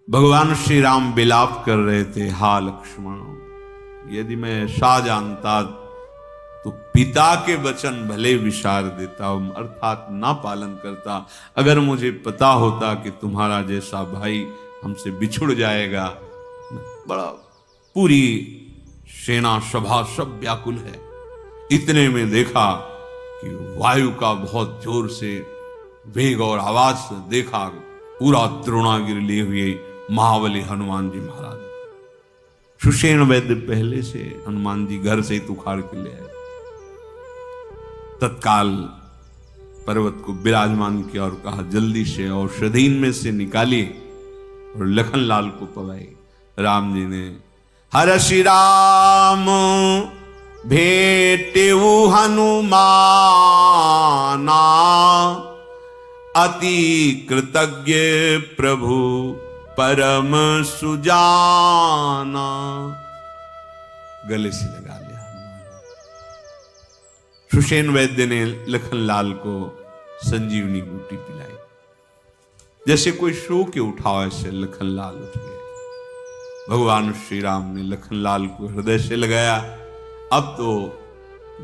भगवान श्री राम विलाप कर रहे थे, हा लक्ष्मण, यदि मैं ऐसा जानता तो पिता के वचन भले विसार देता हूं, अर्थात ना पालन करता। अगर मुझे पता होता कि तुम्हारा जैसा भाई हमसे बिछुड़ जाएगा, बड़ा पूरी सेना सभा सब व्याकुल है। इतने में देखा कि वायु का बहुत जोर से वेग और आवाज से देखा पूरा द्रोणागिरि लिए हुए महाबली हनुमान जी महाराज। सुषेण वैद्य पहले से हनुमान जी घर से ही उखाड़ के ले आए। तत्काल पर्वत को विराजमान किया और कहा, जल्दी से औषधीन में से निकालिए और लखनलाल को पवाए। राम जी ने, हर श्री राम भेटेऊ हनुमाना, अति कृतज्ञ प्रभु परम सुजाना। गले से लगा लिया हनुमान। सुषेण वैद्य ने लखनलाल को संजीवनी बूटी पिलाई। जैसे कोई सो के उठाओ, ऐसे लखनलाल उठ गए। भगवान श्री राम ने लखनलाल को हृदय से लगाया। अब तो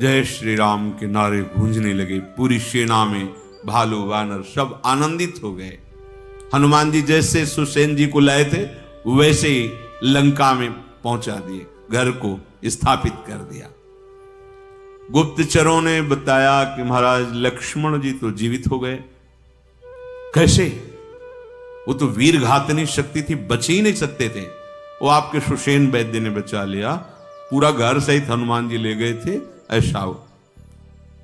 जय श्री राम के नारे गूंजने लगे। पूरी सेना में भालू वानर सब आनंदित हो गए। हनुमान जी जैसे सुषेण जी को लाए थे वैसे ही लंका में पहुंचा दिए, घर को स्थापित कर दिया। गुप्तचरों ने बताया कि महाराज लक्ष्मण जी तो जीवित हो गए। कैसे? वो तो वीर घातनी शक्ति थी, बच ही नहीं सकते थे। वो आपके सुषेण वैद्य ने बचा लिया। पूरा घर सहित हनुमान जी ले गए थे। ऐसा हो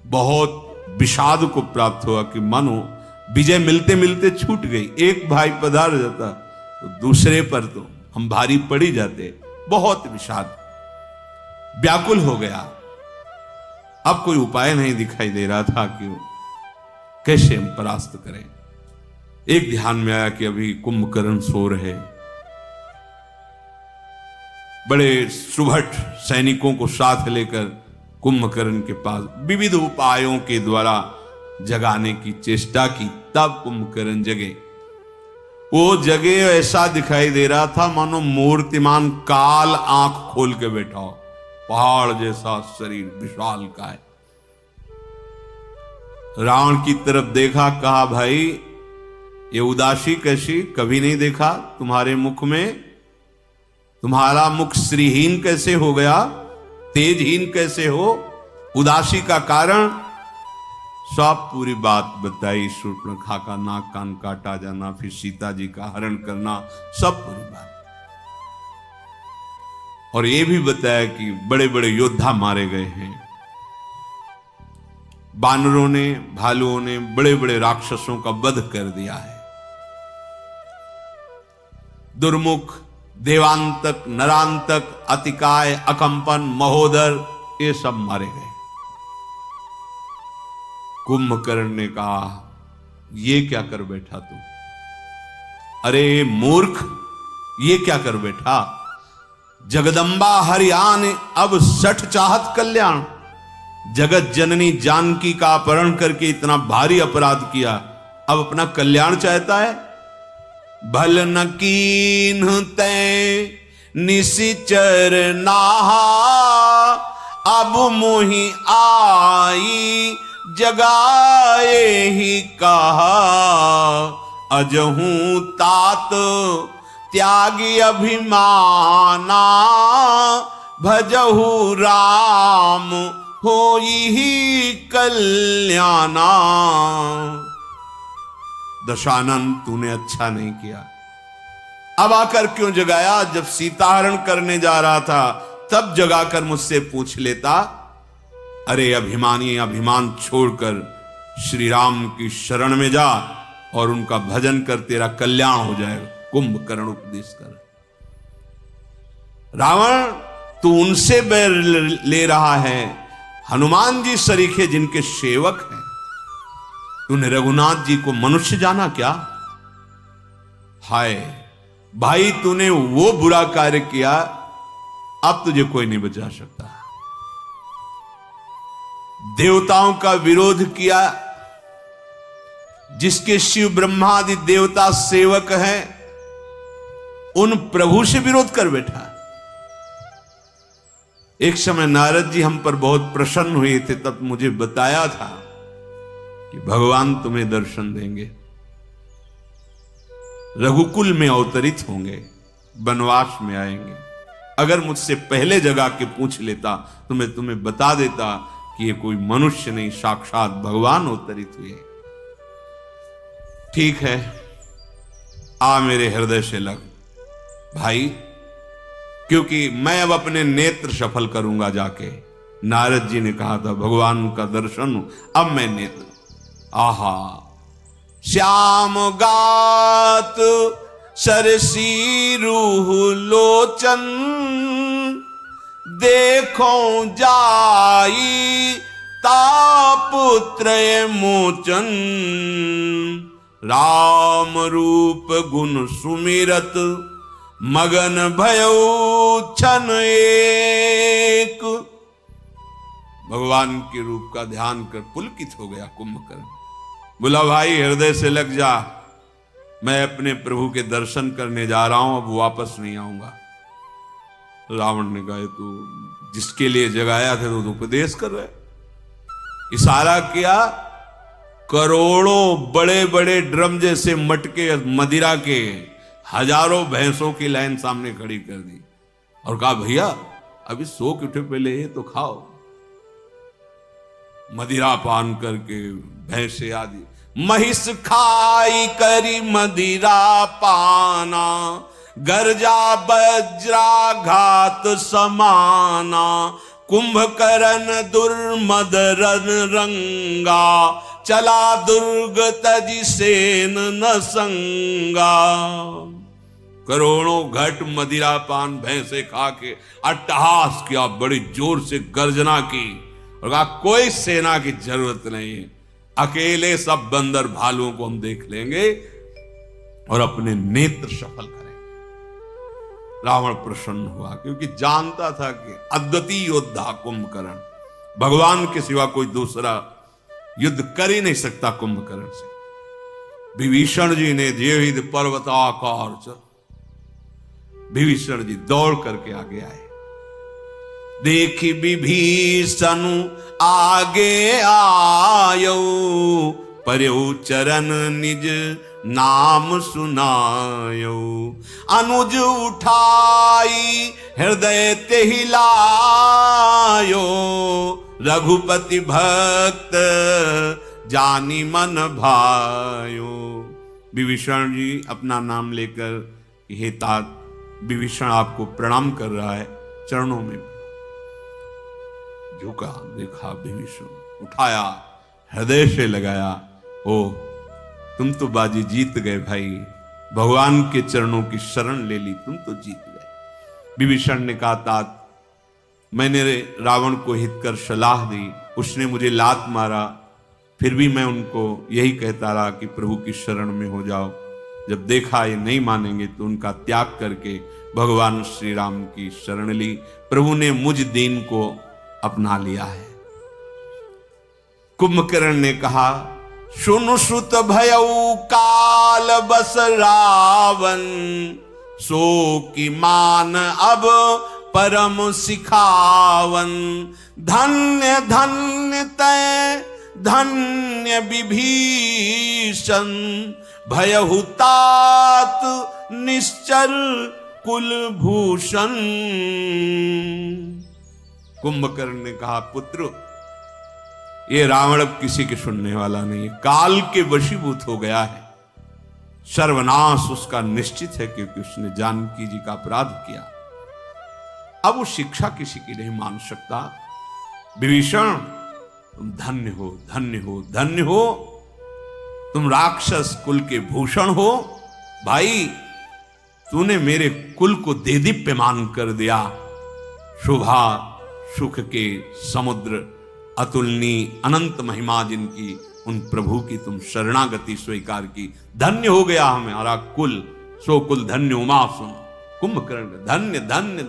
बहुत विषाद को प्राप्त हुआ कि मानो विजय मिलते मिलते छूट गई। एक भाई पधार जाता तो दूसरे पर तो हम भारी पड़ ही जाते। बहुत विषाद, व्याकुल हो गया। अब कोई उपाय नहीं दिखाई दे रहा था कि कैसे हम परास्त करें। एक ध्यान में आया कि अभी कुंभकर्ण सो रहे। बड़े सुभट सैनिकों को साथ लेकर कुंभकर्ण के पास विविध उपायों के द्वारा जगाने की चेष्टा की। तब कुंभकर्ण जगे। वो जगे, ऐसा दिखाई दे रहा था मानो मूर्तिमान काल आंख खोल के बैठा हो। पहाड़ जैसा शरीर विशाल का है। रावण की तरफ देखा, कहा, भाई ये उदासी कैसी? कभी नहीं देखा तुम्हारे मुख में। तुम्हारा मुख श्रीहीन कैसे हो गया? तेजहीन कैसे हो? उदासी का कारण? सब पूरी बात बताई। शूर्पणखा का नाक कान काटा जाना, फिर सीता जी का हरण करना, सब पूरी बात। और ये भी बताया कि बड़े बड़े योद्धा मारे गए हैं। बानरों ने, भालुओं ने बड़े बड़े राक्षसों का वध कर दिया है। दुर्मुख, देवांतक, नरांतक, अतिकाय, अकंपन, महोदर, ये सब मारे गए। कुंभकर्ण ने कहा, ये क्या कर बैठा तू? अरे मूर्ख, ये क्या कर बैठा? जगदम्बा हरियाण अब सठ चाहत कल्याण। जगत जननी जानकी का अपहरण करके इतना भारी अपराध किया, अब अपना कल्याण चाहता है। भल न कीन्ह तै निशिचर नाहा, अब मोहि आई जगाए ही कहा। अजहू तात त्यागी अभिमाना, भजहु राम होई ही कल्याणा। दशानन, तूने अच्छा नहीं किया। अब आकर क्यों जगाया? जब सीताहरण करने जा रहा था तब जगाकर मुझसे पूछ लेता। अरे अभिमानी, अभिमान छोड़कर श्री राम की शरण में जा और उनका भजन कर, तेरा कल्याण हो जाएगा। कुंभकर्ण उपदेश कर। रावण, तू उनसे बैर ले रहा है, हनुमान जी सरीखे जिनके सेवक हैं। तूने रघुनाथ जी को मनुष्य जाना क्या? हाय भाई, तूने वो बुरा कार्य किया, अब तुझे कोई नहीं बचा सकता। देवताओं का विरोध किया, जिसके शिव ब्रह्मादि देवता सेवक हैं, उन प्रभु से विरोध कर बैठा। एक समय नारद जी हम पर बहुत प्रसन्न हुए थे, तब मुझे बताया था कि भगवान तुम्हें दर्शन देंगे, रघुकुल में अवतरित होंगे, वनवास में आएंगे। अगर मुझसे पहले जगा के पूछ लेता तो मैं तुम्हें बता देता कि ये कोई मनुष्य नहीं, साक्षात भगवान अवतरित हुए। ठीक है, आ मेरे हृदय से लग भाई, क्योंकि मैं अब अपने नेत्र सफल करूंगा जाके। नारद जी ने कहा था भगवान का दर्शन हो, अब मैं नेत्र, आहा श्याम गात सरसी रूह लोचन, देखो जाई तापुत्र मोचन, राम रूप गुण सुमिरत, मगन भयो क्षण एक। भगवान के रूप का ध्यान कर पुलकित हो गया कुंभकर्ण। बोला भाई हृदय से लग जा, मैं अपने प्रभु के दर्शन करने जा रहा हूं, अब वापस नहीं आऊंगा। रावण ने कहा तू जिसके लिए जगाया था तो उपदेश कर रहे। इशारा किया, करोड़ों बड़े बड़े ड्रम जैसे मटके मदिरा के, हजारों भैंसों की लाइन सामने खड़ी कर दी और कहा भैया अभी सो के उठे, पहले ये तो खाओ। मदिरा पान करके भैंसे आदि, महिष खाई करी मदिरा पाना, गर्जा बज्रा घात समाना, कुंभकर्ण दुर्मद रन रंगा, चला दुर्ग तजि सेन न संगा। करोड़ों घट मदिरा पान भैंसे खा के अट्टहास किया, बड़ी जोर से गर्जना की और कहा कोई सेना की जरूरत नहीं है, अकेले सब बंदर भालुओं को हम देख लेंगे और अपने नेत्र सफल करेंगे। रावण प्रसन्न हुआ क्योंकि जानता था कि अद्वितीय योद्धा कुंभकर्ण, भगवान के सिवा कोई दूसरा युद्ध कर ही नहीं सकता कुंभकर्ण से। विभीषण जी ने जेहिद पर्वताकार, विभीषण जी दौड़ करके आगे आए। देखी विभीषण आगे आयो, पर्यो चरण निज नाम सुनायो, अनुज उठाई हृदय तेहि लायो, रघुपति भक्त जानी मन भायो। विभीषण जी अपना नाम लेकर, हे तात विभीषण आपको प्रणाम कर रहा है, चरणों में झुका, देखा विभीषण, उठाया, हृदय से लगाया। ओ तुम तो बाजी जीत गए भाई, भगवान के चरणों की शरण ले ली, तुम तो जीत गए। विभीषण ने कहा तात मैंने रावण को हित कर सलाह दी, उसने मुझे लात मारा, फिर भी मैं उनको यही कहता रहा कि प्रभु की शरण में हो जाओ। जब देखा ये नहीं मानेंगे तो उनका त्याग करके भगवान श्री राम की शरण ली। प्रभु ने मुझ दीन को अपना लिया है। कुंभकर्ण ने कहा सुन सुत भयउ काल बस रावण, सो की मान अब परम सिखावन, धन्य धन्य तय धन्य विभीषण, भयहु तात निश्चर कुलभूषण। कुंभकर्ण ने कहा पुत्र ये रावण अब किसी के सुनने वाला नहीं है, काल के वशीभूत हो गया है, सर्वनाश उसका निश्चित है क्योंकि उसने जानकी जी का अपराध किया। अब वो शिक्षा किसी की नहीं मान सकता। विभीषण तुम धन्य हो धन्य हो धन्य हो, तुम राक्षस कुल के भूषण हो। भाई तूने मेरे कुल को देदीप्यमान कर दिया। शोभा सुख के समुद्र, अतुलनीय अनंत महिमा जिनकी, उन प्रभु की तुम शरणागति स्वीकार की। धन्य हो गया हमारा कुल, सो कुल धन्य उमा सुन। कुंभकर्ण धन्य धन्य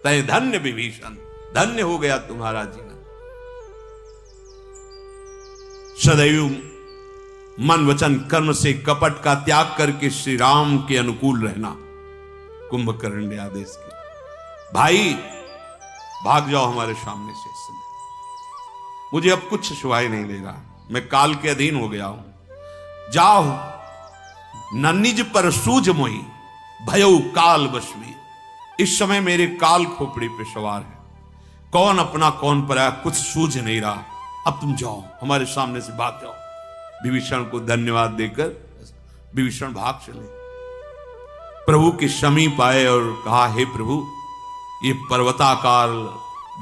तय धन्य विभीषण, धन्य हो गया तुम्हारा जीवन। सदैव मन वचन कर्म से कपट का त्याग करके श्री राम के अनुकूल रहना, कुंभकर्ण ने आदेश किया, भाई भाग जाओ हमारे सामने से इस समय, मुझे अब कुछ सुनाई नहीं दे रहा, मैं काल के अधीन हो गया हूं। जाओ नन्निज पर सूझ मोई भयउ काल बसवी। इस समय मेरे काल खोपड़ी पे सवार है, कौन अपना कौन पराया कुछ सूझ नहीं रहा, अब तुम जाओ हमारे सामने से भाग जाओ। विभीषण को धन्यवाद देकर विभीषण भाग चले, प्रभु के समीप आए और कहा, हे प्रभु, ये पर्वताकार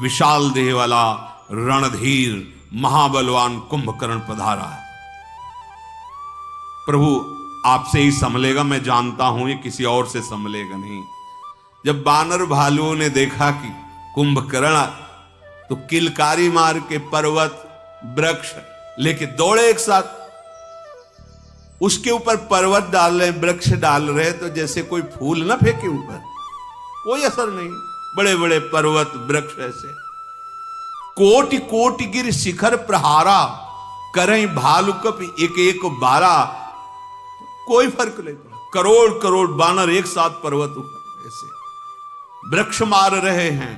विशाल देह वाला रणधीर महाबलवान कुंभकर्ण पधारा है, प्रभु आपसे ही संभलेगा, मैं जानता हूं ये किसी और से संभलेगा नहीं। जब बानर भालुओं ने देखा कि कुंभकर्ण, तो किलकारी मार के पर्वत वृक्ष लेके दौड़े एक साथ, उसके ऊपर पर्वत डाल रहे, वृक्ष डाल रहे, तो जैसे कोई फूल ना फेंके ऊपर, कोई असर नहीं, बड़े बड़े पर्वत वृक्ष ऐसे। कोटि कोटि गिर शिखर प्रहारा, करें भालुकप एक एक बारा, कोई फर्क नहीं पड़ा, करोड़ करोड़ बानर एक साथ पर्वत ऊपर ऐसे वृक्ष मार रहे हैं,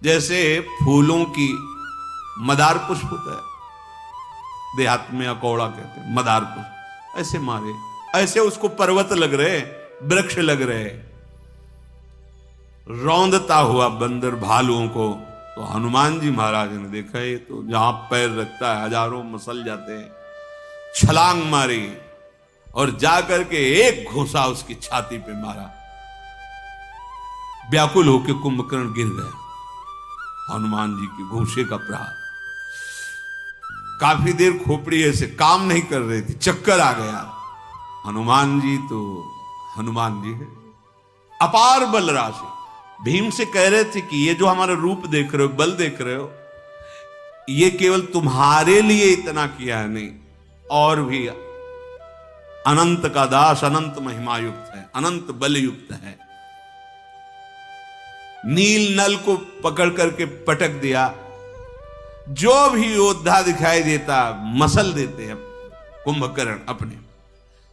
जैसे फूलों की मदार पुष्प होता है, देहात में अकौड़ा कहते हैं, मदार पुष्प, ऐसे मारे, ऐसे उसको पर्वत लग रहे, वृक्ष लग रहे। रौंदता हुआ बंदर भालुओं को, तो हनुमान जी महाराज ने देखा, ये तो जहां पैर रखता है हजारों मसल जाते हैं, छलांग मारी और जाकर के एक घोसा उसकी छाती पे मारा, व्याकुल होकर कुंभकर्ण गिर गया। हनुमान जी के घोषे का प्रहार, काफी देर खोपड़ी ऐसे काम नहीं कर रही थी, चक्कर आ गया। हनुमान जी तो हनुमान जी है, अपार बल राशि। भीम से कह रहे थे कि ये जो हमारा रूप देख रहे हो, बल देख रहे हो, ये केवल तुम्हारे लिए इतना किया है नहीं, और भी अनंत का दास अनंत महिमा युक्त है, अनंत बल युक्त है। नील नल को पकड़ करके पटक दिया, जो भी योद्धा दिखाई देता मसल देते हैं कुंभकर्ण अपने,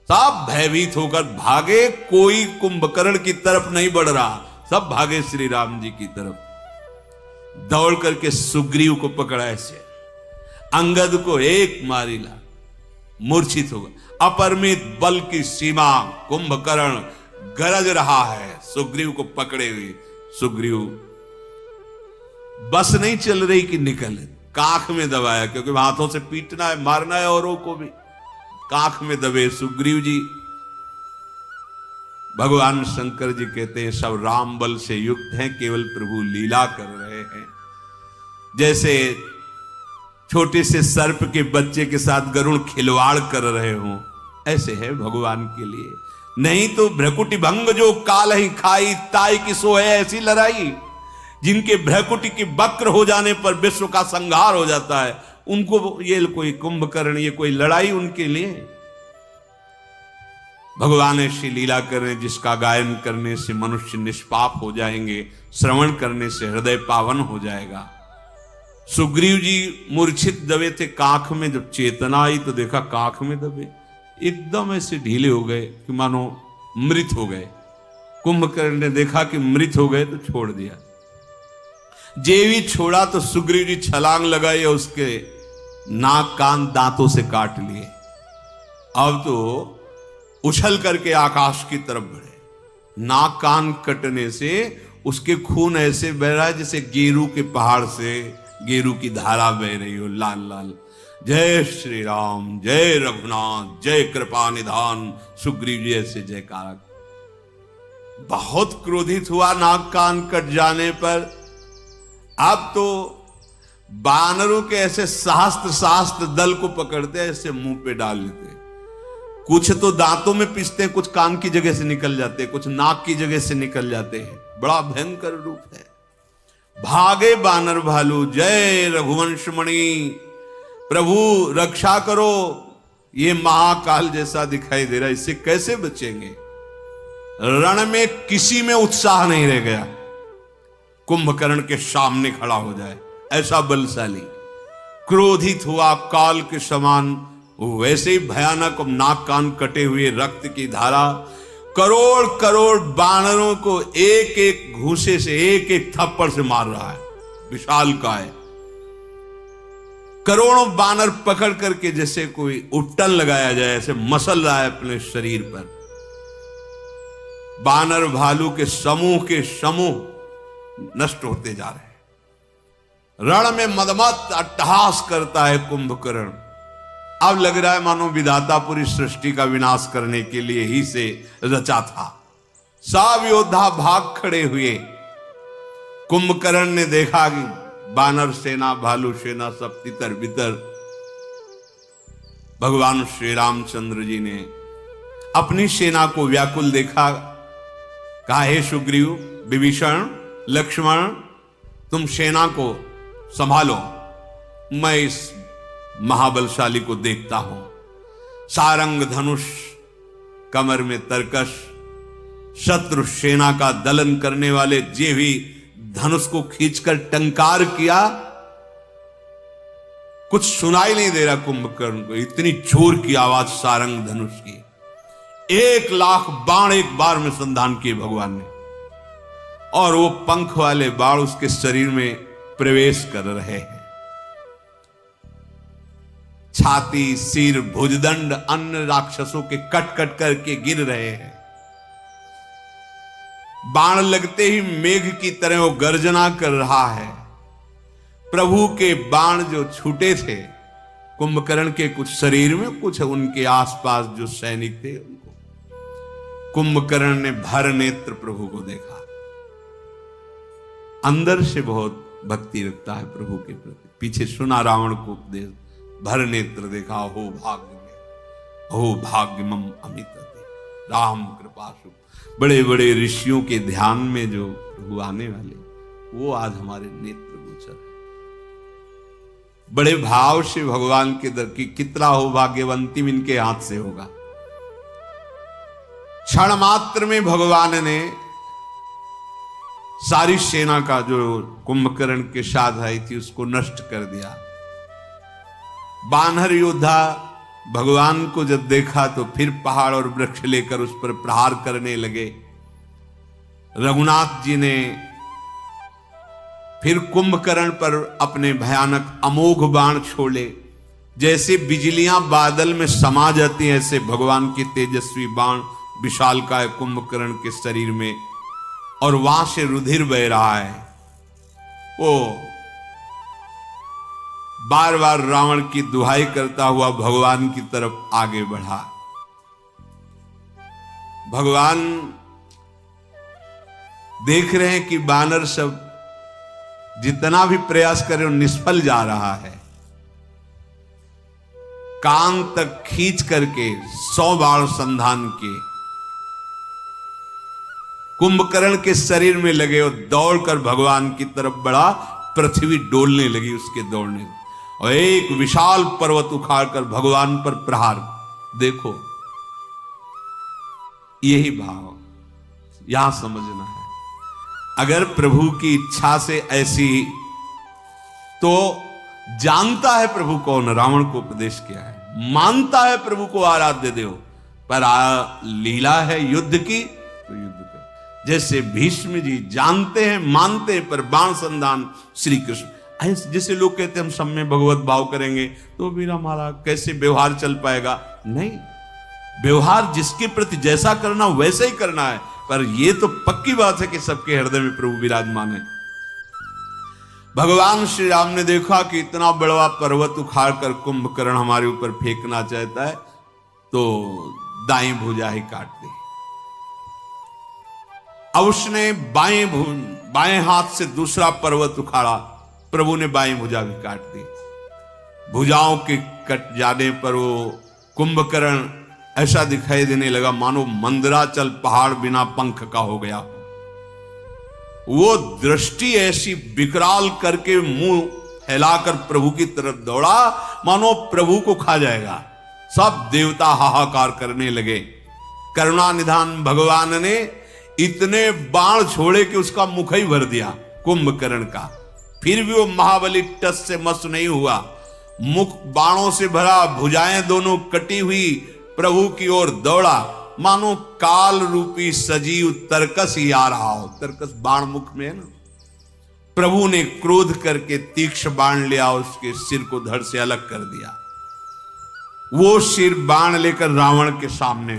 सब भयभीत होकर भागे, कोई कुंभकर्ण की तरफ नहीं बढ़ रहा, सब भागे श्री राम जी की तरफ। दौड़ करके सुग्रीव को पकड़ा ऐसे, अंगद को एक मारी ला, मूर्छित होगा। अपरिमित बल की सीमा कुंभकर्ण गरज रहा है सुग्रीव को पकड़े हुए। सुग्रीव बस नहीं चल रही कि निकले, कांख में दबाया, क्योंकि हाथों से पीटना है, मारना है औरों को भी, कांख में दबे सुग्रीव जी। भगवान शंकर जी कहते हैं सब राम बल से युक्त हैं, केवल प्रभु लीला कर रहे हैं। जैसे छोटे से सर्प के बच्चे के साथ गरुड़ खिलवाड़ कर रहे हों, ऐसे है भगवान के लिए। नहीं तो भ्रकुटी भंग जो काल ही खाई, ताई की सो है ऐसी लड़ाई। जिनके भ्रकुटी की वक्र हो जाने पर विश्व का संहार हो जाता है, उनको ये कोई कुंभकर्ण, ये कोई लड़ाई उनके लिए। भगवान ऐसी लीला करें जिसका गायन करने से मनुष्य निष्पाप हो जाएंगे, श्रवण करने से हृदय पावन हो जाएगा। सुग्रीव जी मूर्छित दबे थे कांख में, जब चेतना आई तो देखा कांख में दबे, एकदम ऐसे ढीले हो गए कि मानो मृत हो गए। कुंभकर्ण ने देखा कि मृत हो गए तो छोड़ दिया। जेवी छोड़ा तो सुग्रीव जी छलांग लगाई और उसके नाक कान दांतों से काट लिए। अब तो उछल करके आकाश की तरफ बढ़े। नाक कान कटने से उसके खून ऐसे बह रहा है जैसे गेरू के पहाड़ से गेरू की धारा बह रही हो, लाल लाल। जय श्री राम, जय रघुनाथ, जय कृपा निधान। सुग्रीव जी ऐसे जयकार। बहुत क्रोधित हुआ नाक कान कट जाने पर। अब तो बानरों के ऐसे शास्त्र दल को पकड़ते, ऐसे मुंह पे डाल लेते। कुछ तो दांतों में पिसते, कुछ कान की जगह से निकल जाते, कुछ नाक की जगह से निकल जाते हैं। बड़ा भयंकर रूप है। भागे बानर भालू, जय रघुवंश मणि, प्रभु रक्षा करो। ये महाकाल जैसा दिखाई दे रहा है, इससे कैसे बचेंगे। रण में किसी में उत्साह नहीं रह गया कुंभकर्ण के सामने खड़ा हो जाए, ऐसा बलशाली। क्रोधित हुआ काल के समान, वैसे ही भयानक, नाक कान कटे हुए, रक्त की धारा। करोड़ करोड़ बानरों को एक एक घूंसे से, एक एक थप्पड़ से मार रहा है। विशालकाय करोड़ों बानर पकड़ करके जैसे कोई उट्टन लगाया जाए, ऐसे मसल रहा है अपने शरीर पर। बानर भालू के समूह नष्ट होते जा रहे हैं। रण में मदमत अट्टहास करता है कुंभकर्ण। अब लग रहा है मानो विधाता पूरी सृष्टि का विनाश करने के लिए ही से रचा था। सब योद्धा भाग खड़े हुए। कुंभकर्ण ने देखा कि बानर सेना, भालू सेना सब तितर बितर। भगवान श्री रामचंद्र जी ने अपनी सेना को व्याकुल देखा। कहा, हे सुग्रीव, विभीषण, लक्ष्मण, तुम सेना को संभालो, मैं इस महाबलशाली को देखता हूं। सारंग धनुष, कमर में तरकश, शत्रु सेना का दलन करने वाले जे भी धनुष को खींचकर टंकार किया। कुछ सुनाई नहीं दे रहा कुंभकर्ण को, इतनी जोर की आवाज सारंग धनुष की। 1,00,000 बाण एक बार में संधान किए भगवान ने, और वो पंख वाले बाण उसके शरीर में प्रवेश कर रहे हैं। छाती, सिर, भुजदंड अन्य राक्षसों के कट कट करके गिर रहे हैं। बाण लगते ही मेघ की तरह वो गर्जना कर रहा है। प्रभु के बाण जो छूटे थे कुंभकर्ण के कुछ शरीर में, कुछ उनके आसपास जो सैनिक थे उनको। कुंभकर्ण ने भर नेत्र प्रभु को देखा। अंदर से बहुत भक्ति रखता है प्रभु के प्रति। पीछे सुना रावण को उपदेश, भर नेत्र देखा। हो भाग्य में, हो भाग्यमम अमित राम कृपासु। बड़े बड़े ऋषियों के ध्यान में जो प्रभु आने वाले, वो आज हमारे नेत्र गोचर है। बड़े भाव से भगवान के दर की कितना हो भाग्यवंतिम इनके हाथ से होगा। क्षण मात्र में भगवान ने सारी सेना का जो कुंभकर्ण के साथ आई थी उसको नष्ट कर दिया। बानर योद्धा भगवान को जब देखा तो फिर पहाड़ और वृक्ष लेकर उस पर प्रहार करने लगे। रघुनाथ जी ने फिर कुंभकर्ण पर अपने भयानक अमोघ बाण छोड़े। जैसे बिजलियां बादल में समा जाती हैं, ऐसे भगवान के तेजस्वी बाण विशालकाय कुंभकर्ण के शरीर में, और वहां से रुधिर बह रहा है। वो बार बार रावण की दुहाई करता हुआ भगवान की तरफ आगे बढ़ा। भगवान देख रहे हैं कि बानर सब जितना भी प्रयास करे वो निष्फल जा रहा है। कान तक खींच करके 100 बाण संधान किए। कुंभकर्ण के शरीर में लगे और दौड़कर भगवान की तरफ बढ़ा। पृथ्वी डोलने लगी उसके दौड़ने, और एक विशाल पर्वत उखाड़कर भगवान पर प्रहार। देखो, यही भाव यहां समझना है। अगर प्रभु की इच्छा से ऐसी, तो जानता है प्रभु कौन, रावण को उपदेश किया है, मानता है प्रभु को आराध्य देव, पर लीला है युद्ध की तो युद्ध कर। जैसे भीष्म जी जानते हैं, मानते हैं, पर बाण संधान श्री कृष्ण। जैसे लोग कहते हैं हम सब में भगवत भाव करेंगे तो भी हमारा कैसे व्यवहार चल पाएगा। नहीं, व्यवहार जिसके प्रति जैसा करना वैसे ही करना है, पर यह तो पक्की बात है कि सबके हृदय में प्रभु विराजमान है। भगवान श्री राम ने देखा कि इतना बड़ा पर्वत उखाड़ कर कुंभकर्ण हमारे ऊपर फेंकना चाहता है, तो दाएं भुजा ही काट दी। अब उसने बाएं हाथ से दूसरा पर्वत उखाड़ा, प्रभु ने बाएं भुजा भी काट दी। भुजाओं के कट जाने पर वो कुंभकर्ण ऐसा दिखाई देने लगा मानो मंदराचल पहाड़ बिना पंख का हो गया। वो दृष्टि ऐसी विकराल करके मुंह फैलाकर प्रभु की तरफ दौड़ा मानो प्रभु को खा जाएगा। सब देवता हाहाकार करने लगे। करुणा निधान भगवान ने इतने बाण छोड़े कि उसका मुख ही भर दिया कुंभकर्ण का। फिर भी वो महाबली टस से मस नहीं हुआ। मुख बाणों से भरा, भुजाएं दोनों कटी हुई, प्रभु की ओर दौड़ा मानो काल रूपी सजीव तरकस ही आ रहा हो। तरकस बाण मुख में है ना। प्रभु ने क्रोध करके तीक्ष्ण बाण लिया, उसके सिर को धड़ से अलग कर दिया। वो सिर बाण लेकर रावण के सामने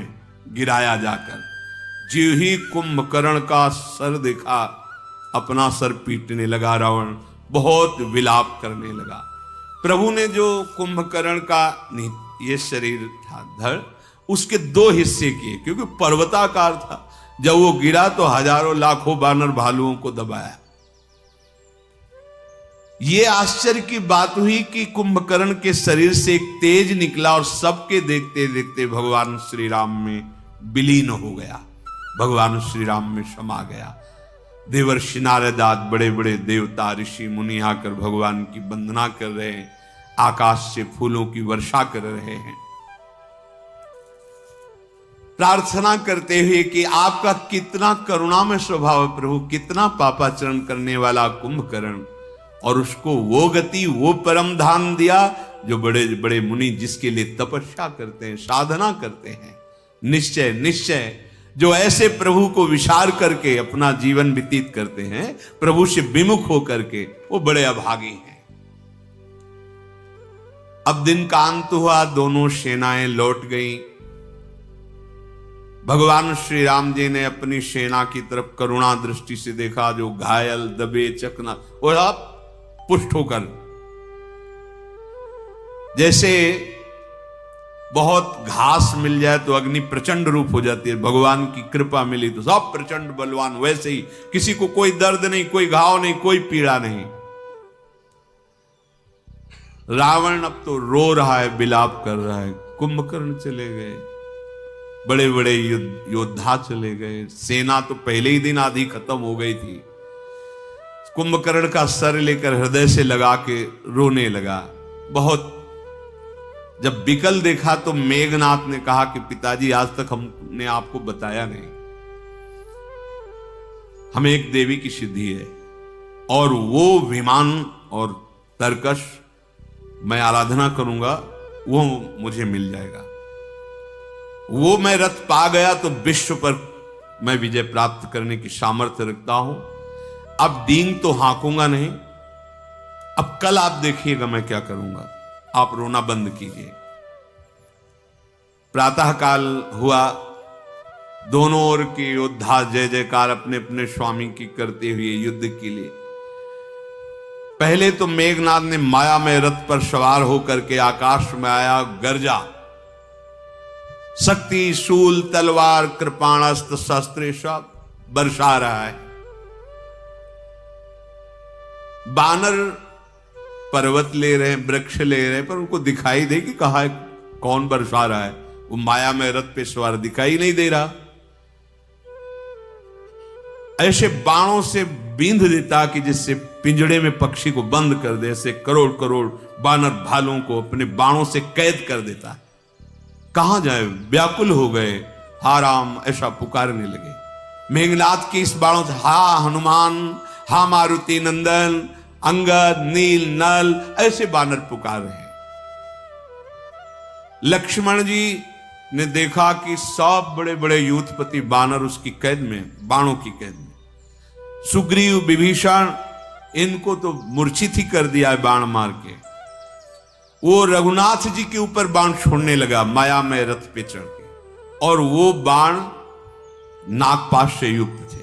गिराया जाकर, जो ही कुंभकर्ण का सर देखा, अपना सर पीटने लगा रावण, बहुत विलाप करने लगा। प्रभु ने जो कुंभकर्ण का ये शरीर था धड़, उसके दो हिस्से किए, क्योंकि पर्वताकार था। जब वो गिरा तो हजारों लाखों बानर भालुओं को दबाया। ये आश्चर्य की बात हुई कि कुंभकर्ण के शरीर से एक तेज निकला और सबके देखते देखते भगवान श्री राम में विलीन हो गया, भगवान श्री राम में समा गया। देवर्षि नारद आदि बड़े बड़े देवता ऋषि मुनि आकर भगवान की वंदना कर रहे हैं, आकाश से फूलों की वर्षा कर रहे हैं, प्रार्थना करते हुए कि आपका कितना करुणामय स्वभाव है प्रभु, कितना पापाचरण करने वाला कुंभकर्ण, और उसको वो गति, वो परम धाम दिया जो बड़े बड़े मुनि जिसके लिए तपस्या करते हैं, साधना करते हैं। निश्चय निश्चय जो ऐसे प्रभु को विचार करके अपना जीवन व्यतीत करते हैं, प्रभु से विमुख होकर के, वो बड़े अभागी हैं। अब दिन का अंत हुआ, दोनों सेनाएं लौट गईं। भगवान श्री राम जी ने अपनी सेना की तरफ करुणा दृष्टि से देखा, जो घायल दबे चकना, और अब पुष्ट होकर, जैसे बहुत घास मिल जाए तो अग्नि प्रचंड रूप हो जाती है, भगवान की कृपा मिली तो सब प्रचंड बलवान, वैसे ही किसी को कोई दर्द नहीं, कोई घाव नहीं, कोई पीड़ा नहीं। रावण अब तो रो रहा है, विलाप कर रहा है। कुंभकर्ण चले गए, बड़े बड़े योद्धा चले गए, सेना तो पहले ही दिन आधी खत्म हो गई थी। कुंभकर्ण का सर लेकर हृदय से लगा के रोने लगा बहुत। जब विकल देखा तो मेघनाथ ने कहा कि पिताजी, आज तक हमने आपको बताया नहीं, हमें एक देवी की सिद्धि है, और वो विमान और तरकश मैं आराधना करूंगा, वो मुझे मिल जाएगा। वो मैं रथ पा गया तो विश्व पर मैं विजय प्राप्त करने की सामर्थ्य रखता हूं। अब डींग तो हाँकूंगा नहीं, अब कल आप देखिएगा मैं क्या करूंगा, आप रोना बंद कीजिए। प्रातः काल हुआ, दोनों ओर के योद्धा जय जयकार अपने अपने स्वामी की करते हुए युद्ध के लिए। पहले तो मेघनाथ ने माया में रथ पर सवार होकर के आकाश में आया, गरजा, शक्ति शूल तलवार कृपाणास्त्र शस्त्र सब बरसा रहा है। बानर पर्वत ले रहे हैं, वृक्ष ले रहे हैं, पर उनको दिखाई दे कि कहा है कौन बरसा रहा है। वो माया में रथ पे सवार दिखाई नहीं दे रहा। ऐसे बाणों से बींध देता कि जिससे पिंजड़े में पक्षी को बंद कर दे, ऐसे करोड़ करोड़ बानर भालों को अपने बाणों से कैद कर देता। कहां जाए, व्याकुल हो गए, हा राम ऐसा पुकारने लगे। मेघनाथ की इस बाणों से, हा हनुमान, हा मारुति नंदन, अंगद, नील, नल, ऐसे बानर पुकार रहे हैं। लक्ष्मण जी ने देखा कि सब बड़े बड़े यूथपति बानर उसकी कैद में, बाणों की कैद में। सुग्रीव, विभीषण, इनको तो मूर्छित ही कर दिया है बाण मार के। वो रघुनाथ जी के ऊपर बाण छोड़ने लगा माया में रथ पे चढ़ के, और वो बाण नागपाश से युक्त थे।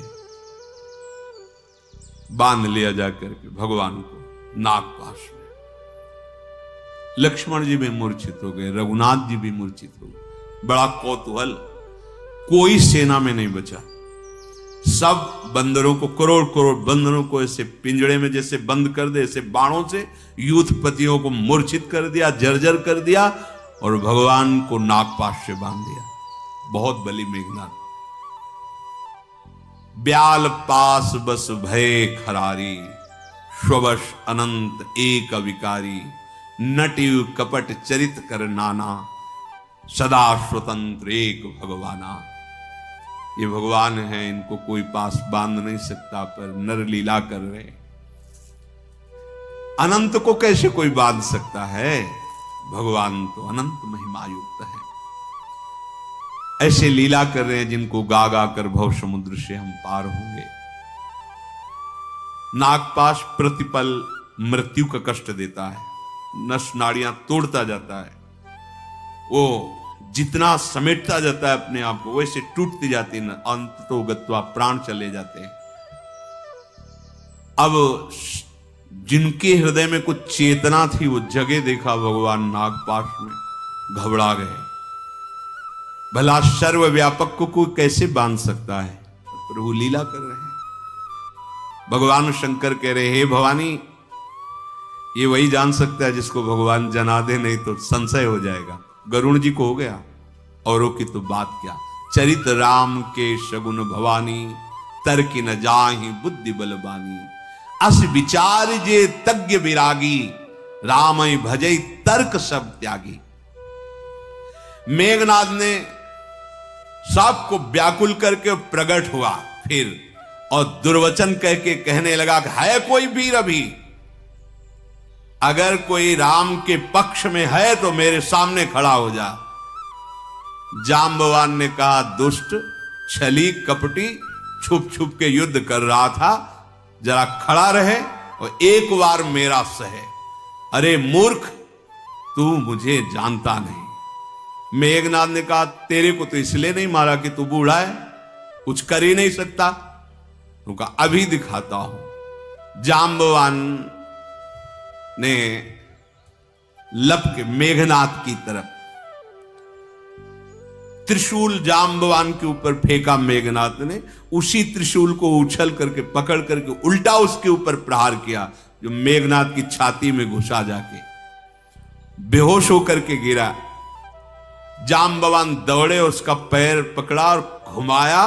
बांध लिया जाकर के भगवान को नागपाश में। लक्ष्मण जी भी मूर्छित हो गए, रघुनाथ जी भी मूर्छित हो गए। बड़ा कौतूहल, कोई सेना में नहीं बचा। सब बंदरों को, करोड़ करोड़ बंदरों को ऐसे पिंजड़े में जैसे बंद कर दे, ऐसे बाणों से यूथपतियों को मूर्छित कर दिया, जर्जर कर दिया, और भगवान को नागपाश से बांध दिया। बहुत बली मेघनाथ। ब्याल पास बस भय खरारी, स्वश अनंत एक अविकारी, नटिव कपट चरित कर नाना, सदा स्वतंत्र एक भगवाना। ये भगवान है, इनको कोई पास बांध नहीं सकता, पर नर लीला कर रहे। अनंत को कैसे कोई बांध सकता है? भगवान तो अनंत महिमा युक्त है। ऐसे लीला कर रहे हैं जिनको गा गा कर भव समुद्र से हम पार होंगे। नागपाश प्रतिपल मृत्यु का कष्ट देता है, नस नाड़ियां तोड़ता जाता है, वो जितना समेटता जाता है अपने आप को वैसे टूटती जाती है, अंततो गत्वा प्राण चले जाते हैं। अब जिनके हृदय में कुछ चेतना थी वो जगह देखा भगवान नागपाश में, घबरा गए। भला सर्वव्यापक को कोई कैसे बांध सकता है? प्रभु लीला कर रहे हैं। भगवान शंकर कह रहे, हे भवानी, ये वही जान सकता है जिसको भगवान जना दे, नहीं तो संशय हो जाएगा। गरुण जी को हो गया, औरों की तो बात क्या। चरित राम के शगुन भवानी, तर्क न जाहि बुद्धि बलबानी। अस विचार जे तज्ञ विरागी, राम भजई तर्क सब त्यागी। मेघनाद ने सबको व्याकुल करके प्रकट हुआ फिर, और दुर्वचन कह के कहने लगा कि है कोई वीर अभी, अगर कोई राम के पक्ष में है तो मेरे सामने खड़ा हो जा। जाम्बवान ने कहा, दुष्ट छली कपटी छुप छुप के युद्ध कर रहा था, जरा खड़ा रहे और एक बार मेरा सहे। अरे मूर्ख, तू मुझे जानता नहीं। मेघनाद ने कहा, तेरे को तो इसलिए नहीं मारा कि तू बूढ़ा है, कुछ कर ही नहीं सकता। तो कहा, अभी दिखाता हूं। जाम्बवान ने लपके मेघनाद की तरफ त्रिशूल जाम्बवान के ऊपर फेंका। मेघनाद ने उसी त्रिशूल को उछल करके पकड़ करके उल्टा उसके ऊपर प्रहार किया, जो मेघनाद की छाती में घुसा जाके बेहोश होकर के गिरा। जाम्बवान दौड़े, उसका पैर पकड़ा और घुमाया,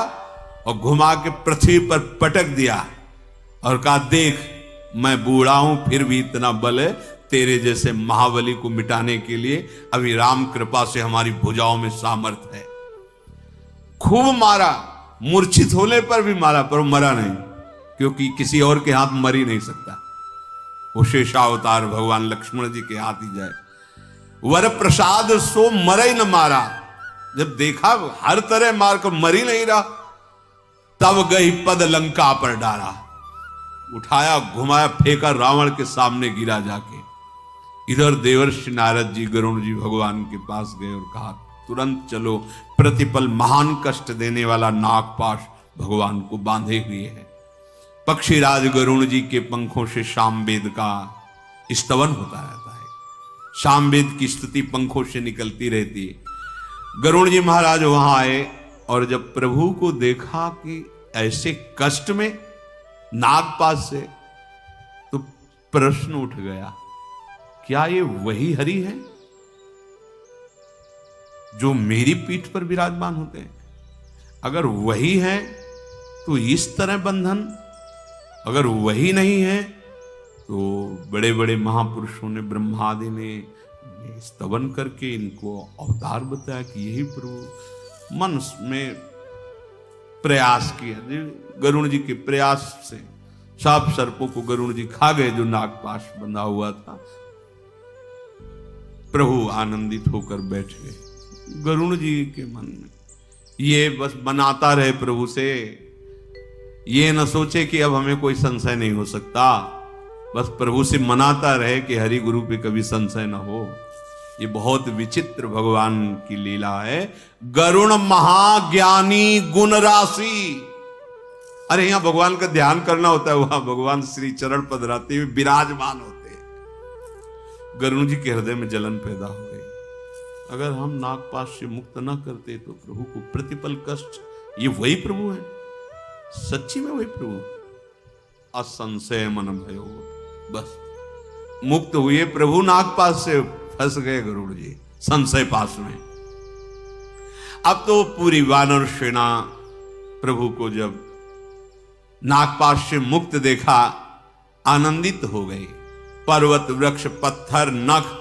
और घुमा के पृथ्वी पर पटक दिया और कहा, देख मैं बूढ़ा हूं फिर भी इतना बल है, तेरे जैसे महाबली को मिटाने के लिए अभी राम कृपा से हमारी भुजाओं में सामर्थ्य है। खूब मारा, मूर्छित होने पर भी मारा, पर मरा नहीं, क्योंकि किसी और के हाथ मर ही नहीं सकता। वो शेषावतार भगवान लक्ष्मण जी के हाथ ही जाए। वर प्रसाद सो मरे न मारा। जब देखा हर तरह मार कर मर ही नहीं रहा, तब गई पद लंका पर डाला। उठाया, घुमाया, फेंका, रावण के सामने गिरा जाके। इधर देवर्षि नारद जी गरुण जी भगवान के पास गए और कहा, तुरंत चलो, प्रतिपल महान कष्ट देने वाला नागपाश भगवान को बांधे हुए है। पक्षीराज गरुण जी के पंखों से सामवेद का स्तवन होता रहता है, सामवेद की स्तुति पंखों से निकलती रहती है। गरुण जी महाराज वहां आए और जब प्रभु को देखा कि ऐसे कष्ट में नागपाश से, तो प्रश्न उठ गया, क्या ये वही हरि है जो मेरी पीठ पर विराजमान होते हैं? अगर वही है तो इस तरह बंधन, अगर वही नहीं है तो बड़े बड़े महापुरुषों ने, ब्रह्मादि ने स्तवन करके इनको अवतार बताया कि यही प्रभु। मन में प्रयास किया, गरुण जी के प्रयास से सब सर्पों को गरुण जी खा गए जो नागपाश बंधा हुआ था। प्रभु आनंदित होकर बैठ गए। गरुण जी के मन में ये बस बनाता रहे प्रभु से, ये न सोचे कि अब हमें कोई संशय नहीं हो सकता, बस प्रभु से मनाता रहे कि हरि गुरु पे कभी संशय न हो। ये बहुत विचित्र भगवान की लीला है। गरुण महाज्ञानी गुण राशि। अरे यहां भगवान का ध्यान करना होता है, वहां भगवान श्री चरण पधराते हुए विराजमान होते हैं। गरुण जी के हृदय में जलन पैदा हो गई। अगर हम नागपाश से मुक्त न करते तो प्रभु को प्रतिपल कष्ट, ये वही प्रभु है, सच्ची में वही प्रभु। असंशय मन भयो, बस मुक्त हुए प्रभु, नागपाश से फंस गए गरुड़ जी संशय पास में। अब तो पूरी वानर सेना प्रभु को जब नागपाश से मुक्त देखा आनंदित हो गई। पर्वत वृक्ष पत्थर नख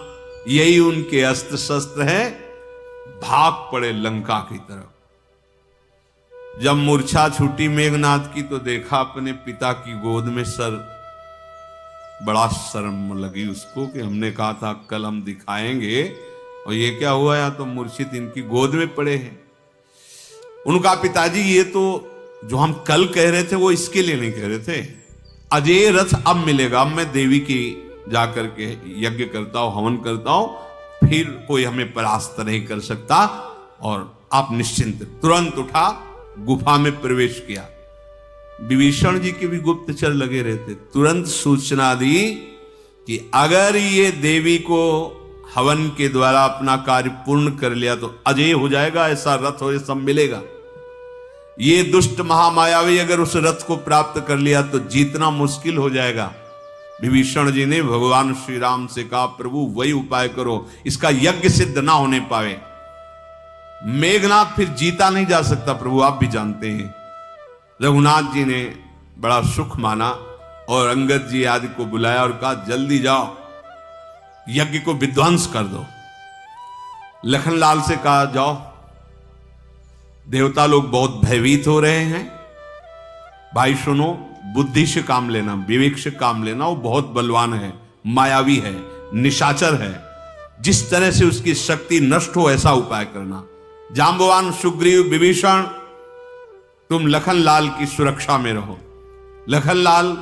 यही उनके अस्त्र शस्त्र है, भाग पड़े लंका की तरफ। जब मूर्छा छूटी मेघनाथ की तो देखा अपने पिता की गोद में सर, बड़ा शर्म लगी उसको कि हमने कहा था कल हम दिखाएंगे और ये क्या हुआ, या तो मूर्छित इनकी गोद में पड़े हैं। उनका पिताजी ये तो जो हम कल कह रहे थे वो इसके लिए नहीं कह रहे थे, अजय रथ अब मिलेगा, अब मैं देवी की जाकर के यज्ञ करता हूं, हवन करता हूं, फिर कोई हमें परास्त नहीं कर सकता, और आप निश्चिंत। तुरंत उठा, गुफा में प्रवेश किया। विभीषण जी के भी गुप्तचर लगे रहते, तुरंत सूचना दी कि अगर ये देवी को हवन के द्वारा अपना कार्य पूर्ण कर लिया तो अजय हो जाएगा, ऐसा रथ हो, ये सब मिलेगा। ये दुष्ट महामायावी अगर उस रथ को प्राप्त कर लिया तो जीतना मुश्किल हो जाएगा। विभीषण जी ने भगवान श्री राम से कहा, प्रभु वही उपाय करो, इसका यज्ञ सिद्ध ना होने पावे। मेघनाथ फिर जीता नहीं जा सकता, प्रभु आप भी जानते हैं। रघुनाथ जी ने बड़ा सुख माना और अंगद जी आदि को बुलाया और कहा, जल्दी जाओ, यज्ञ को विध्वंस कर दो। लखनलाल से कहा, जाओ, देवता लोग बहुत भयभीत हो रहे हैं, भाई सुनो, बुद्धि से काम लेना, विवेक से काम लेना, वो बहुत बलवान है, मायावी है, निशाचर है, जिस तरह से उसकी शक्ति नष्ट हो ऐसा उपाय करना। जांबवान, सुग्रीव, विभीषण, तुम लखनलाल की सुरक्षा में रहो। लखनलाल,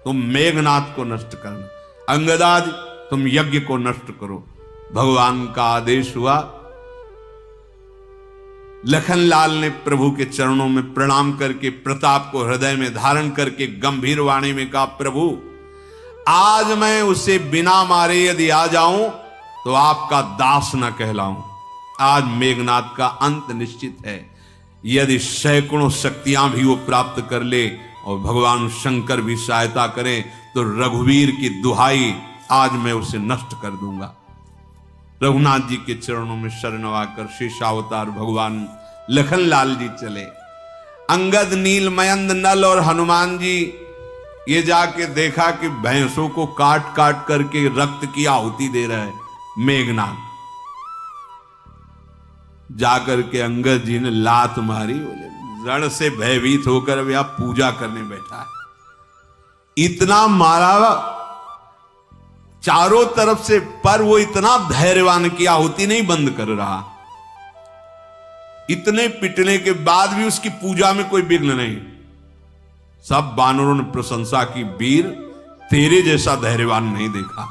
तुम मेघनाथ को नष्ट करना। अंगदाद, तुम यज्ञ को नष्ट करो। भगवान का आदेश हुआ। लखनलाल ने प्रभु के चरणों में प्रणाम करके प्रताप को हृदय में धारण करके गंभीर वाणी में कहा, प्रभु आज मैं उसे बिना मारे यदि आ जाऊं तो आपका दास न कहलाऊं। आज मेघनाथ का अंत निश्चित है। यदि सैकड़ों शक्तियां भी वो प्राप्त कर ले और भगवान शंकर भी सहायता करें तो रघुवीर की दुहाई, आज मैं उसे नष्ट कर दूंगा। रघुनाथ जी के चरणों में शरणवाकर शेषावतार भगवान लखनलाल जी चले। अंगद, नीलमयंद, नल और हनुमान जी ये जाके देखा कि भैंसों को काट काट करके रक्त की आहुति दे रहा है मेघनाथ। जाकर के अंगद जी ने लात मारी, बोले रण से भयभीत होकर अब यहां पूजा करने बैठा है। इतना मारा चारों तरफ से, पर वो इतना धैर्यवान की आहुति नहीं बंद कर रहा। इतने पिटने के बाद भी उसकी पूजा में कोई विघ्न नहीं। सब बानरों ने प्रशंसा की, वीर तेरे जैसा धैर्यवान नहीं देखा।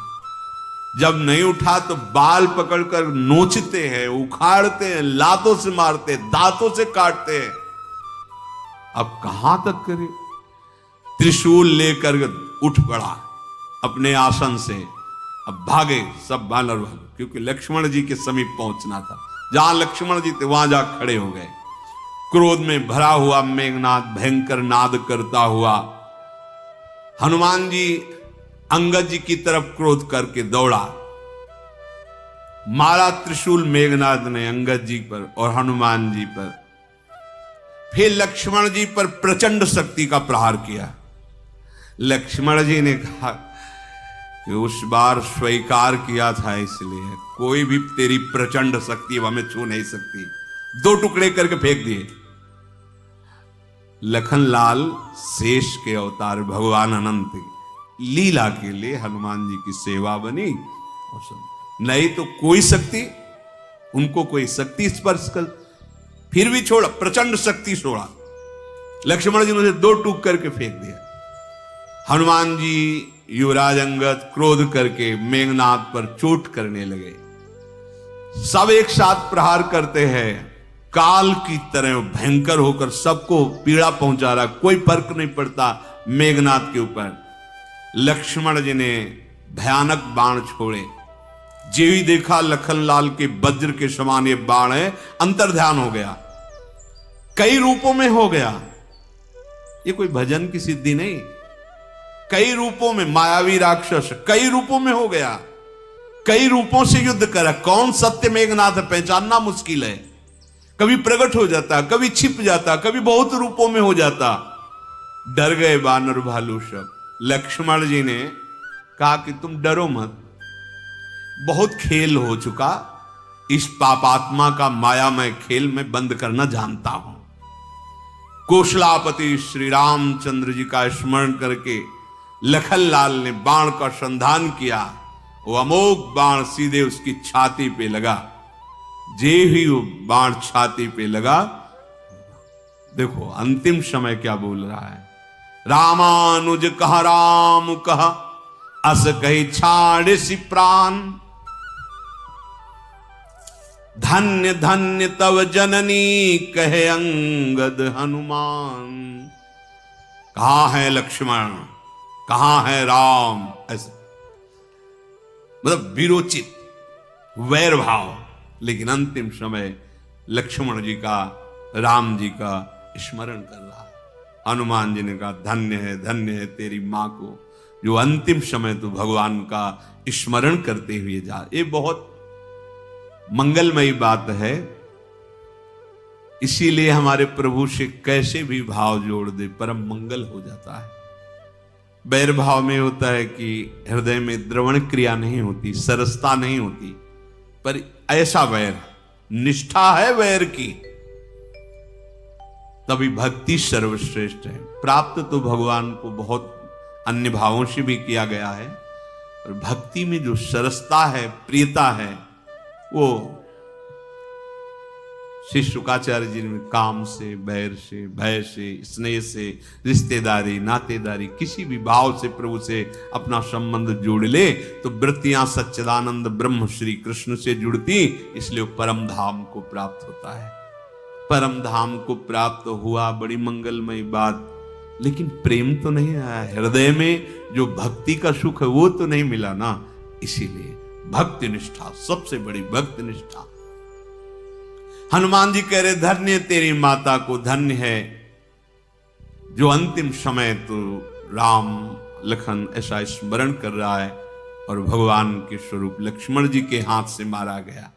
जब नहीं उठा तो बाल पकड़कर नोचते हैं, उखाड़ते हैं, लातों से मारते, दांतों से काटते हैं। अब कहां तक करे? त्रिशूल लेकर उठ पड़ा अपने आसन से। अब भागे सब बानर वाले, क्योंकि लक्ष्मण जी के समीप पहुंचना था। जहां लक्ष्मण जी थे वहां जा खड़े हो गए। क्रोध में भरा हुआ मेघनाथ भयंकर नाद करता हुआ हनुमान जी अंगद जी की तरफ क्रोध करके दौड़ा। मारा त्रिशूल मेघनाथ ने अंगद जी पर और हनुमान जी पर। फिर लक्ष्मण जी पर प्रचंड शक्ति का प्रहार किया। लक्ष्मण जी ने कहा कि उस बार स्वीकार किया था, इसलिए कोई भी तेरी प्रचंड शक्ति हमें छू नहीं सकती। दो टुकड़े करके फेंक दिए। लखनलाल शेष के अवतार भगवान अनंत लीला के लिए हनुमान जी की सेवा बनी। और सब नहीं तो कोई शक्ति, उनको कोई शक्ति स्पर्श कर, फिर भी छोड़ा, प्रचंड शक्ति छोड़ा। लक्ष्मण जी ने उसे दो टूक करके फेंक दिया। हनुमान जी युवराज अंगद क्रोध करके मेघनाथ पर चोट करने लगे। सब एक साथ प्रहार करते हैं, काल की तरह भयंकर होकर सबको पीड़ा पहुंचा रहा, कोई फर्क नहीं पड़ता मेघनाथ के ऊपर। लक्ष्मण जी ने भयानक बाण छोड़े। जो ही देखा लखनलाल के वज्र के समान ये बाण है, अंतर्ध्यान हो गया, कई रूपों में हो गया। ये कोई भजन की सिद्धि नहीं, कई रूपों में मायावी राक्षस कई रूपों में हो गया, कई रूपों से युद्ध करा। कौन सत्य मेघनाथ है पहचानना मुश्किल है। कभी प्रकट हो जाता, कभी छिप जाता, कभी बहुत रूपों में हो जाता। डर गए बानर भालू सब। लक्ष्मण जी ने कहा कि तुम डरो मत, बहुत खेल हो चुका, इस पापात्मा का मायामय खेल मैं बंद करना जानता हूं। कौशलापति श्री रामचंद्र जी का स्मरण करके लखनलाल ने बाण का संधान किया। वो अमोघ बाण सीधे उसकी छाती पे लगा। जे ही वो बाण छाती पे लगा, देखो अंतिम समय क्या बोल रहा है, रामानुज कहा राम कहा, अस कही छाड़ सी प्राण, धन्य धन्य तव जननी कहे अंगद हनुमान। कहां है लक्ष्मण, कहां है राम, ऐसे मतलब विरोचित वैर भाव, लेकिन अंतिम समय लक्ष्मण जी का राम जी का स्मरण कर रहा है। हनुमान जी ने कहा धन्य है तेरी मां को जो अंतिम समय तो भगवान का स्मरण करते हुए जा। ये बहुत मंगलमयी बात है, इसीलिए हमारे प्रभु से कैसे भी भाव जोड़ दे परम मंगल हो जाता है। वैर भाव में होता है कि हृदय में द्रवण क्रिया नहीं होती, सरसता नहीं होती, पर ऐसा वैर, निष्ठा है वैर की, तभी भक्ति सर्वश्रेष्ठ है। प्राप्त तो भगवान को बहुत अन्य भावों से भी किया गया है, और भक्ति में जो सरसता है, प्रियता है, वो श्री शुकाचार्य जी ने काम से, बैर से, भय से, स्नेह से, रिश्तेदारी, नातेदारी, किसी भी भाव से प्रभु से अपना संबंध जोड़ ले तो वृत्तियां सच्चिदानंद ब्रह्म श्री कृष्ण से जुड़ती, इसलिए परम धाम को प्राप्त होता है। परम धाम को प्राप्त हुआ, बड़ी मंगलमयी बात, लेकिन प्रेम तो नहीं आया हृदय में, जो भक्ति का सुख है वो तो नहीं मिला ना। इसीलिए भक्ति निष्ठा, सबसे बड़ी भक्ति निष्ठा। हनुमान जी कह रहे धन्य तेरी माता को, धन्य है जो अंतिम समय तो राम लखन ऐसा स्मरण कर रहा है, और भगवान के स्वरूप लक्ष्मण जी के हाथ से मारा गया।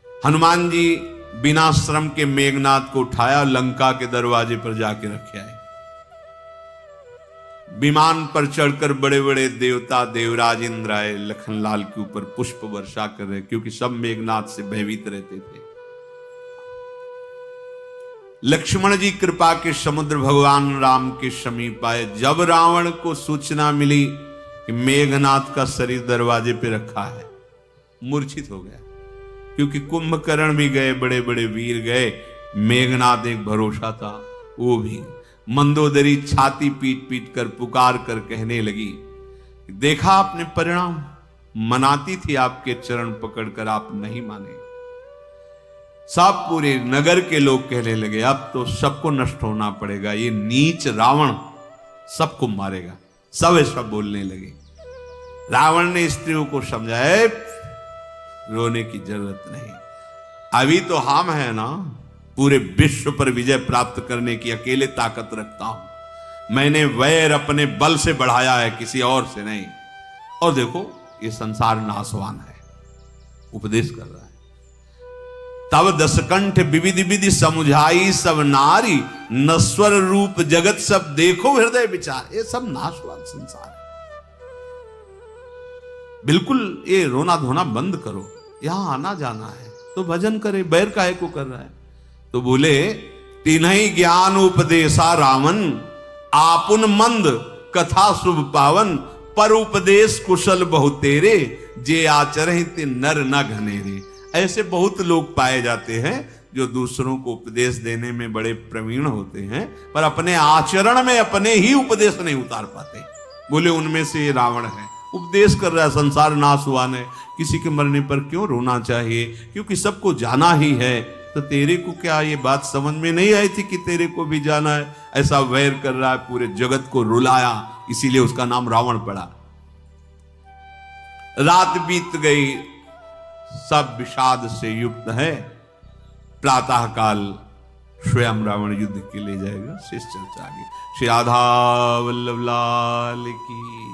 हनुमान जी बिना श्रम के मेघनाथ को उठाया, लंका के दरवाजे पर जाके रखे आए। विमान पर चढ़कर बड़े बड़े देवता देवराज इंद्र आए, लखनलाल के ऊपर पुष्प वर्षा कर रहे, क्योंकि सब मेघनाथ से भयभीत रहते थे। लक्ष्मण जी कृपा के समुद्र भगवान राम के समीप आए। जब रावण को सूचना मिली कि मेघनाथ का शरीर दरवाजे पे रखा है, मूर्छित हो गया, क्योंकि कुंभकर्ण भी गए, बड़े बड़े वीर गए, मेघनाथ एक भरोसा था, वो भी। मंदोदरी छाती पीट पीट कर पुकार कर कहने लगी, देखा आपने परिणाम, मनाती थी आपके चरण पकड़कर, आप नहीं माने। सब पूरे नगर के लोग कहने लगे अब तो सबको नष्ट होना पड़ेगा, ये नीच रावण सबको मारेगा। सब ऐसा बोलने लगे। रावण ने स्त्रियों को समझाया रोने की जरूरत नहीं, अभी तो हम है ना, पूरे विश्व पर विजय प्राप्त करने की अकेले ताकत रखता हूं। मैंने वैर अपने बल से बढ़ाया है, किसी और से नहीं। और देखो ये संसार नाशवान है, उपदेश कर रहा है। तब दसकंठ विविधि विधि समुझाई सब नारी, नश्वर रूप जगत सब देखो हृदय विचार। ये सब नाशवान संसार है, बिल्कुल ये रोना धोना बंद करो, यहां आना जाना है तो भजन करे, बैर काहे को कर रहा है। तो बोले तिन्हि ज्ञान उपदेशा रावण, आपुन मंद कथा शुभ पावन, पर उपदेश कुशल बहु तेरे, जे आचरहि ते नर न घनेरे। ऐसे बहुत लोग पाए जाते हैं जो दूसरों को उपदेश देने में बड़े प्रवीण होते हैं, पर अपने आचरण में अपने ही उपदेश नहीं उतार पाते। बोले उनमें से ये रावण है, उपदेश कर रहा है संसार नाशवान है, किसी के मरने पर क्यों रोना चाहिए, क्योंकि सबको जाना ही है। तो तेरे को क्या ये बात समझ में नहीं आई थी कि तेरे को भी जाना है? ऐसा वैर कर रहा है, पूरे जगत को रुलाया, इसीलिए उसका नाम रावण पड़ा। रात बीत गई, सब विषाद से युक्त है। प्रातः काल स्वयं रावण युद्ध के लिए जाएगा। शेष चर्चा आगे। श्री राधा वल्लभ लाल की।